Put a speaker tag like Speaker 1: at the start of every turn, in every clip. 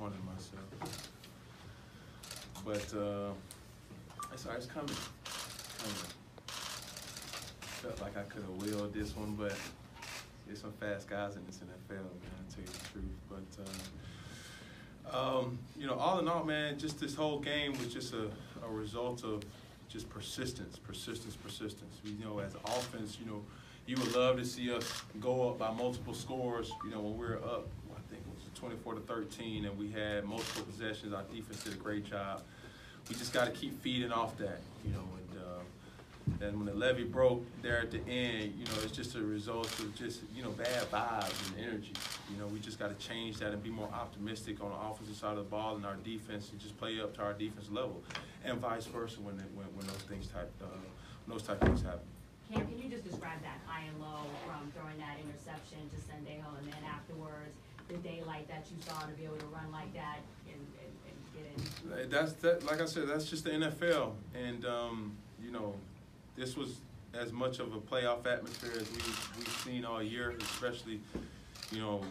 Speaker 1: disappointed in myself. But it's coming. Felt like I could have willed this one, but there's some fast guys in this NFL, man, to tell you the truth. But, you know, all in all, man, just this whole game was just a result of just persistence. You know, as an offense, you know, you would love to see us go up by multiple scores. You know, when we were up, I think it was 24-13, and we had multiple possessions. Our defense did a great job. We just got to keep feeding off that, you know. And when the levee broke there at the end, you know, it's just a result of just, you know, bad vibes and energy. You know, we just got to change that and be more optimistic on the offensive side of the ball and our defense, and just play up to our defense level, and vice versa when those type of things happen.
Speaker 2: Cam, can you just describe that high and low from throwing that interception to Sendejo, and then afterwards the daylight that you saw to be able to run like that and get in?
Speaker 1: Like I said, that's just the NFL, and you know, this was as much of a playoff atmosphere as we've seen all year, especially, you know,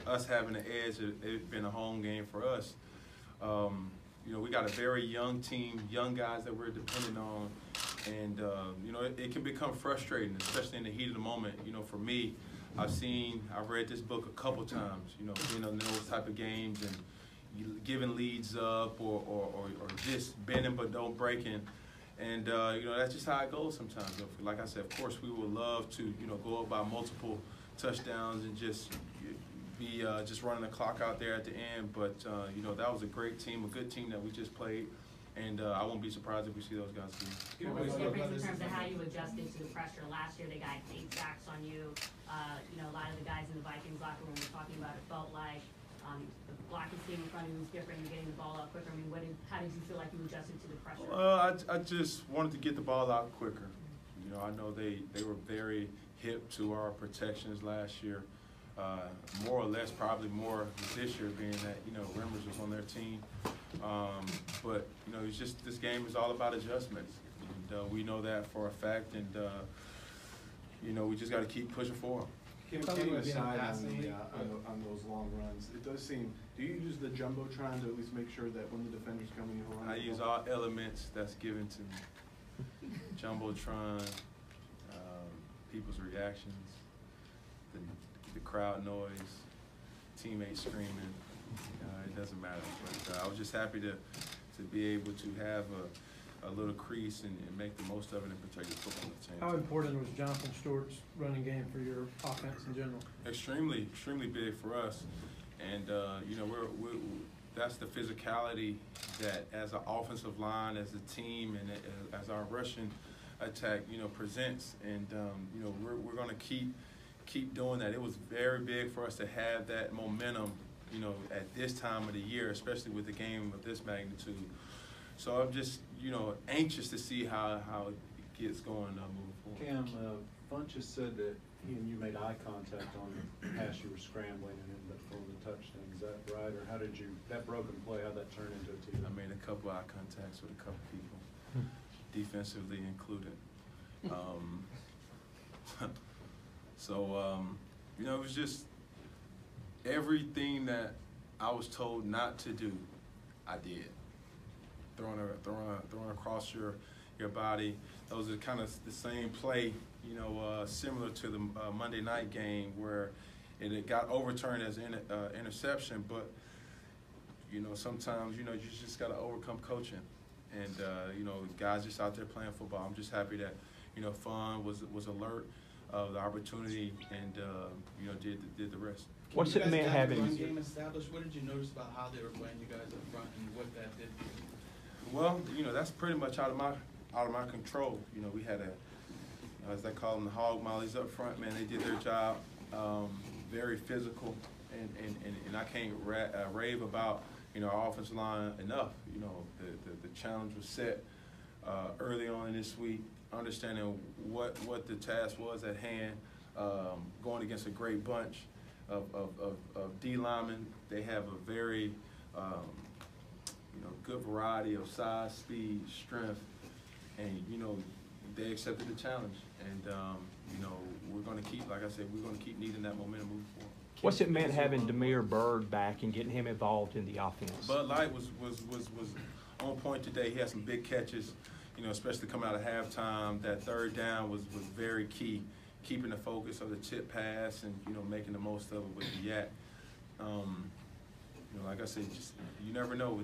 Speaker 1: us having the edge. It's been a home game for us. You know, we got a very young team, young guys that we're dependent on, and you know, it can become frustrating, especially in the heat of the moment. You know, for me, I've read this book a couple times. You know, being in those type of games and giving leads up or just bending but don't breaking. And, you know, that's just how it goes sometimes. Like I said, of course, we would love to, you know, go up by multiple touchdowns and just be just running the clock out there at the end. But, you know, that was a great team, a good team that we just played. And I won't be surprised if we see those guys again.
Speaker 2: What was the difference in terms of how you adjusted to the pressure? Last year they got 8 sacks on you. You know, a lot of the guys in the Vikings locker room were talking about it felt like the blocking scheme in front of you was different. You're getting the ball out quicker. I mean, how did you feel like you adjusted to the pressure?
Speaker 1: I just wanted to get the ball out quicker. You know, I know they were very hip to our protections last year. More or less, probably more this year, being that, you know, Remmers was on their team. But, you know, it's just, this game is all about adjustments. And we know that for a fact. And, you know, we just got to keep pushing forward.
Speaker 3: Kim, aside on those long runs, it does seem, do you use the Jumbotron to at least make sure that when the defender's coming in,
Speaker 1: I use all elements that's given to me. Jumbotron, people's reactions, the crowd noise, teammates screaming. It doesn't matter. But I was just happy to be able to have a little crease and make the most of it and protect the football team.
Speaker 4: How important was Jonathan Stewart's running game for your offense in general? Extremely
Speaker 1: big for us. And, you know, that's the physicality that as an offensive line, as a team, and as our rushing attack, you know, presents. And, you know, we're going to keep doing that. It was very big for us to have that momentum, you know, at this time of the year, especially with the game of this magnitude. So I'm just, you know, anxious to see how it gets going moving forward.
Speaker 5: Cam, Funchess said that he and you made eye contact on the pass you were scrambling and ended up throwing the touchdown. Is that right? Or how did you, that broken play, how'd that turn into a team?
Speaker 1: I made a couple eye contacts with a couple people, defensively included. You know, it was just everything that I was told not to do, I did. Throwing across your body. Those are kind of the same play, you know, similar to the Monday night game where it got overturned as an interception. But, you know, sometimes, you know, you just got to overcome coaching. And, you know, guys just out there playing football. I'm just happy that, you know, Fun was alert of the opportunity and, you know, did the rest.
Speaker 6: What's it meant having
Speaker 7: run game established? What did you notice about how they were playing you guys up front and what that did for you?
Speaker 1: Well, you know, that's pretty much out of my control. You know, we had as they call them, the hog mollies up front. Man, they did their job. Very physical, and I can't rave about, you know, our offensive line enough. You know, the challenge was set early on in this week, understanding what the task was at hand, going against a great bunch of D linemen. They have a very you know, good variety of size, speed, strength, and, you know, they accepted the challenge. And, you know, we're going to keep, like I said, we're going to keep needing that momentum moving forward.
Speaker 6: What's it meant having Demir Bird back and getting him involved in the offense?
Speaker 1: Bud Light was on point today. He had some big catches, you know, especially coming out of halftime. That third down was very key, keeping the focus of the chip pass and, you know, making the most of it with the yak. You know, like I said, just you never know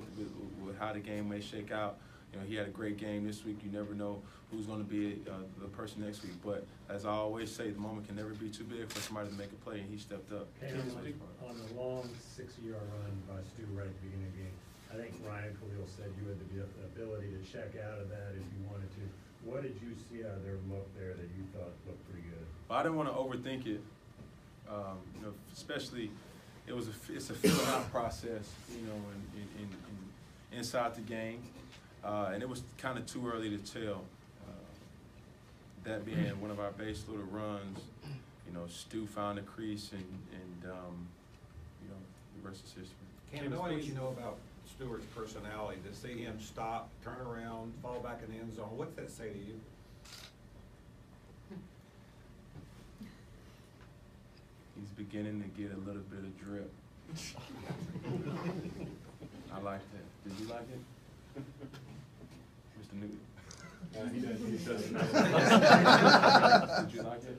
Speaker 1: with how the game may shake out. You know, he had a great game this week. You never know who's going to be the person next week. But as I always say, the moment can never be too big for somebody to make a play, and he stepped up.
Speaker 8: Hey, on the long 60-yard run by Stu right at the beginning of the game, I think Ryan Khalil said you had the ability to check out of that if you wanted to. What did you see out of their look there that you thought looked pretty good?
Speaker 1: Well, I didn't want to overthink it. You know, especially it's a filling out process. You know, in inside the game, and it was kind of too early to tell. That being one of our base little runs, you know, Stu found a crease, and you know, the rest is history.
Speaker 9: Cam, knowing what you know about Stewart's personality, to see him stop, turn around, fall back in the end zone, what's that say to you?
Speaker 1: He's beginning to get a little bit of drip. I like that. Did you like it, Mr. Newton?
Speaker 5: He does. He does.
Speaker 1: Did you like it?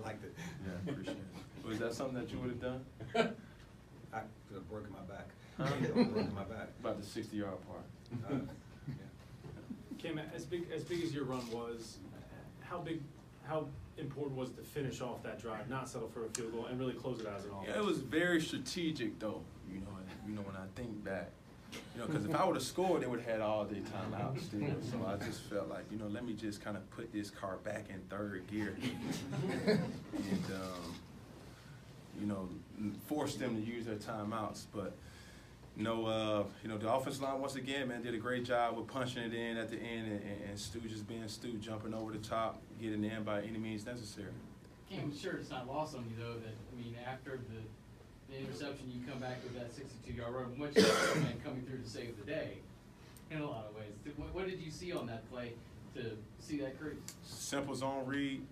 Speaker 9: Liked it.
Speaker 1: Yeah, appreciate it. Was that something that you would have done?
Speaker 9: I could have broken my back.
Speaker 1: Huh?
Speaker 9: Broken my back.
Speaker 1: About the 60-yard part.
Speaker 9: Yeah.
Speaker 10: Cam, as big as your run was, how important was it to finish off that drive, not settle for a field goal, and really close it out as an offense?
Speaker 1: Yeah, it was very strategic, though. You know, when I think back, you know, because if I would have scored, they would have had all day timeouts still. So I just felt like, you know, let me just kind of put this car back in third gear, and you know, force them to use their timeouts. But you know, the offensive line once again, man, did a great job with punching it in at the end, and Stu just being Stu, jumping over the top, getting in by any means necessary.
Speaker 7: I'm sure it's not lost on you though that after the interception, you come back with that 62-yard run, much like man coming through to save the day. In a lot of ways, what did you see on that play to see that crease?
Speaker 1: Simple zone read,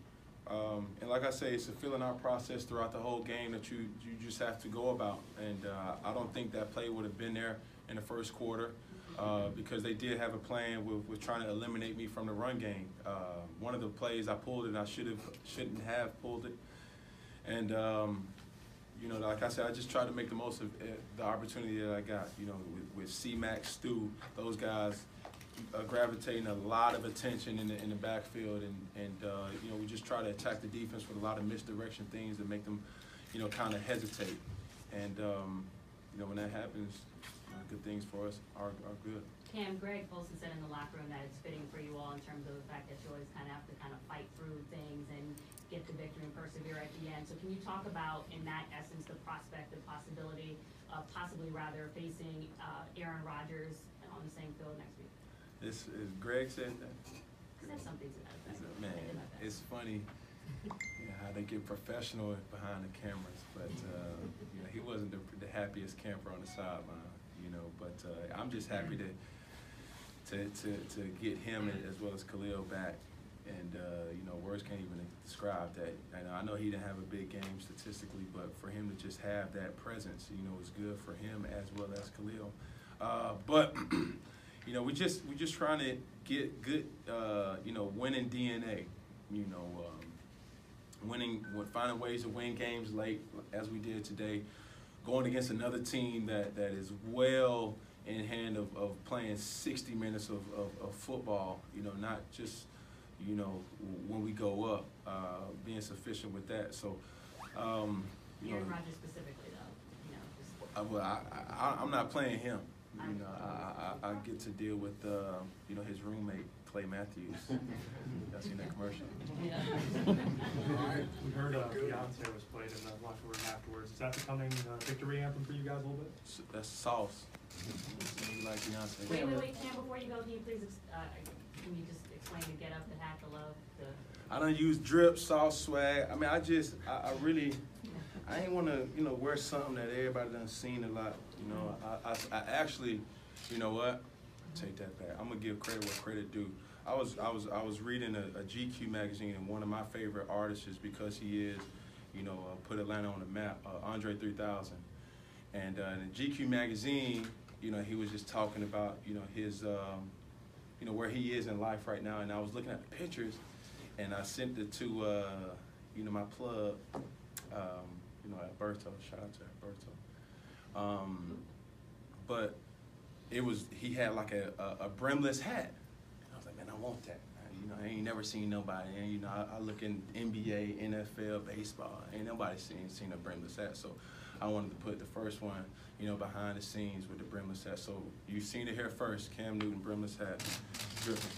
Speaker 1: and like I say, it's a filling out process throughout the whole game that you just have to go about. And I don't think that play would have been there in the first quarter because they did have a plan with trying to eliminate me from the run game. One of the plays I pulled it, I shouldn't have pulled it, and you know, like I said, I just tried to make the most of the opportunity that I got. You know, with C-Mac, Stu, those guys gravitating a lot of attention in the backfield, and you know, we just try to attack the defense with a lot of misdirection things that make them, you know, kind of hesitate. And you know, when that happens, good things for us are good.
Speaker 2: Cam, Greg Polson said in the locker room that it's fitting for you all in terms of the fact that you always kind of have to fight through things and get the victory and persevere at the end. So can you talk about, in that essence, the prospect, the possibility of possibly rather facing Aaron Rodgers on the same field next week?
Speaker 1: This is Greg said that.
Speaker 2: He said something to that effect.
Speaker 1: Man, it's funny how they get professional behind the cameras, but you know, he wasn't the happiest camper on the sideline. You know, but I'm just happy to get him as well as Khalil back, and you know, words can't even describe that. And I know he didn't have a big game statistically, but for him to just have that presence, you know, is good for him as well as Khalil. But you know, we just trying to get good, you know, winning DNA. You know, finding ways to win games late as we did today. Going against another team that is well in hand of playing 60 minutes of football, you know, not just, you know, when we go up, being sufficient with that. So, you know,
Speaker 2: Aaron Rodgers specifically, though, you know, just.
Speaker 1: Well, I'm not playing him. You know, I get to deal with, you know, his roommate, Clay Matthews. Y'all seen that commercial?
Speaker 2: Yeah.
Speaker 4: We heard Beyonce was played in the locker room afterwards. Is that becoming a victory anthem for you guys a little bit?
Speaker 1: That's sauce. You like Beyonce?
Speaker 2: Wait, Cam, before you go, can you please, can you just explain the get up, the hat, the love,
Speaker 1: I don't use drip, sauce, swag. I mean, I really, I ain't want to, you know, wear something that everybody done seen a lot. You know, I actually, you know what? Take that back. I'm gonna give credit where credit due. I was reading a GQ magazine, and one of my favorite artists, is because he is, put Atlanta on the map, Andre 3000. And in GQ magazine, he was just talking about, his, where he is in life right now. And I was looking at the pictures, and I sent it to, my plug, Alberto. Shout out to Alberto. But he had like a brimless hat. And I was like, man, I want that. I ain't never seen nobody. And, I look in NBA, NFL, baseball. Ain't nobody seen a brimless hat. So I wanted to put the first one, behind the scenes with the brimless hat. So you've seen it here first. Cam Newton, brimless hat. Dripping.